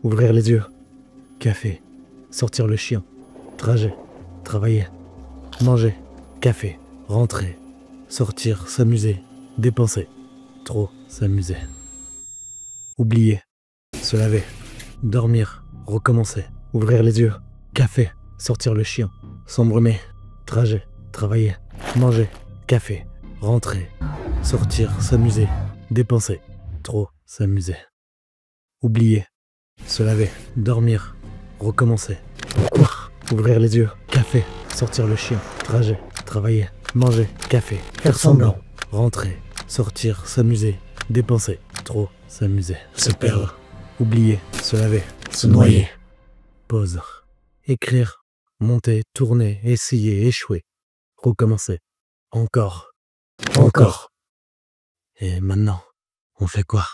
Ouvrir les yeux. Café. Sortir le chien. Trajet. Travailler. Manger. Café. Rentrer. Sortir. S'amuser. Dépenser. Trop s'amuser. Oublier. Se laver. Dormir. Recommencer. Ouvrir les yeux. Café. Sortir le chien. S'embrumer. Trajet. Travailler. Manger. Café. Rentrer. Sortir. S'amuser. Dépenser. Trop s'amuser. Oublier. Se laver. Dormir. Recommencer. Pourquoi? Ouvrir les yeux. Café. Sortir le chien. Trajet. Travailler. Manger. Café. Faire semblant. Rentrer. Sortir. S'amuser. Dépenser. Trop s'amuser. Se perdre. Oublier. Se laver. Se noyer. Pause. Écrire. Monter. Tourner. Essayer. Échouer. Recommencer. Encore. Encore. Et maintenant, on fait quoi?